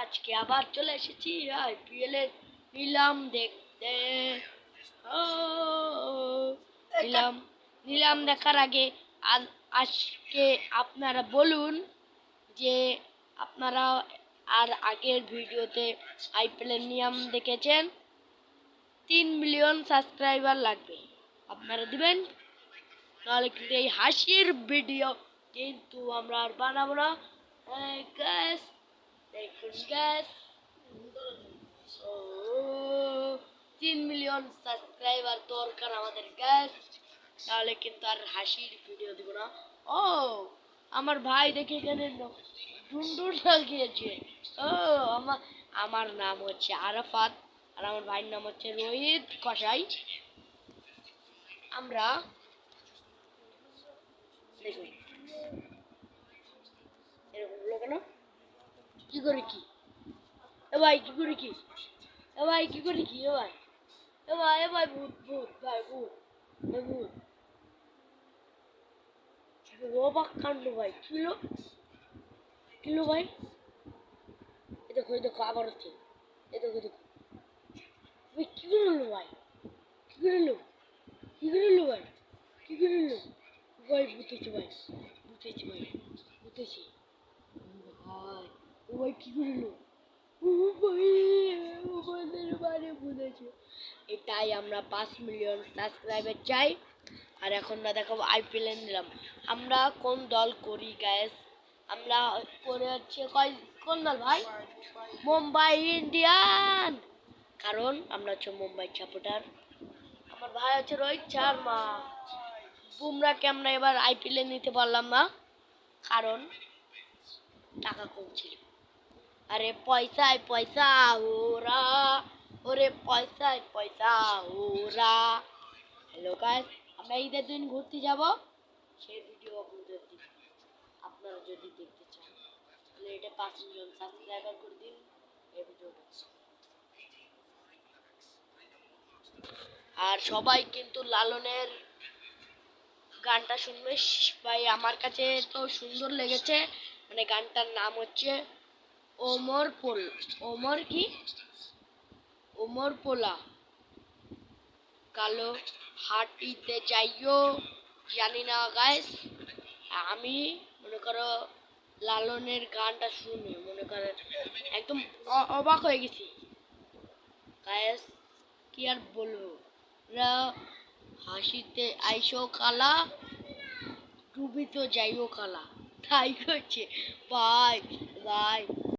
আজকে আবার চলে এসেছি আইপিএল এর নিলাম দেখতে। ও নিলাম নিলাম দেখার আগে আজকে আপনারা বলুন যে আপনারা আর আগের ভিডিওতে আইপিএল এর নিয়ম দেখেছেন। 3 মিলিয়ন সাবস্ক্রাইবার লাগবে, আপনারা দিবেন, নাহলে কিন্তু এই হাসির ভিডিও কিন্তু আমরা আর বানাবো না। গ্যাস দেখুন গ্যাস, 3 মিলিয়ন সাবস্ক্রাইবার দরকার আমাদের গ্যাস, তাহলে কিন্তু আর হাসির ভিডিও দিব না। ও আমার ভাই দেখে এখানে ডুন্ডুর লাগিয়েছে। ও আমার নাম হচ্ছে আরাফাত আর আমার ভাইয়ের নাম হচ্ছে রোহিত কসাই। আমরা দেখুন এরকম হলো কেন, কি করে কি এ ভাই, কি করে কি এ ভাই, কি করে কি এ ভাই, এ ভাই ভূত ভূত ভাই ভূত ভূত, অবাক কাণ্ড ভাই, কিলো ভাই, এ দেখো আবার হচ্ছে, এ দেখো ভাই, কি করে হলো ভাই, কি করে হলো, কি করে হলো ভাই, কি করে হলো ভাই, বুঝেছি ভাই, বুঝেছি ভাই, বুঝেছি ভাই, ও ভাই কি করে হলো, ও ভাই আমাদের বাড়ি বুঝেছে। এটাই আমরা 5 মিলিয়ন সাবস্ক্রাইবার চাই। আর এখন না দেখাবো আইপিএল এ নিলাম আমরা কোন দল করি গ্যাস, আমরা করে হচ্ছে কোন দল ভাই, মুম্বাই ইন্ডিয়ান, কারণ আমরা হচ্ছে মুম্বাই সাপোর্টার। আমার ভাই হচ্ছে রোহিত শর্মা। বুমরাকে আমরা এবার আইপিএল এ নিতে পারলাম না, কারণ টাকা কম ছিল। আরে পয়সায় পয়সা ওরা, ওরে পয়সায় পয়সা ওরা। হ্যালো গাইস, আমরা ঈদের দিন ঘুরতে যাব, সেই ভিডিও আপনাদের দিব। আপনারা যদি দেখতে চান তাহলে এটা 5 মিলিয়ন সাবস্ক্রাইবার করে দিন এই ভিডিওটা। আর সবাই কিন্তু লালনের গানটা শুনবে ভাই, আমার কাছে তো সুন্দর লেগেছে। মানে গানটার নাম হচ্ছে ওমর পোলা কালো হাটিতে যাইও, জানি না গাইস। আমি মনে করো লালনের গানটা শুনে মনে করো একদম অবাক হয়ে গেছি গাইস, কি আর বলবো। হাসিতে আইসো কালা, ডুবি তো যাইও কালা, তাই করছে ভাই ভাই।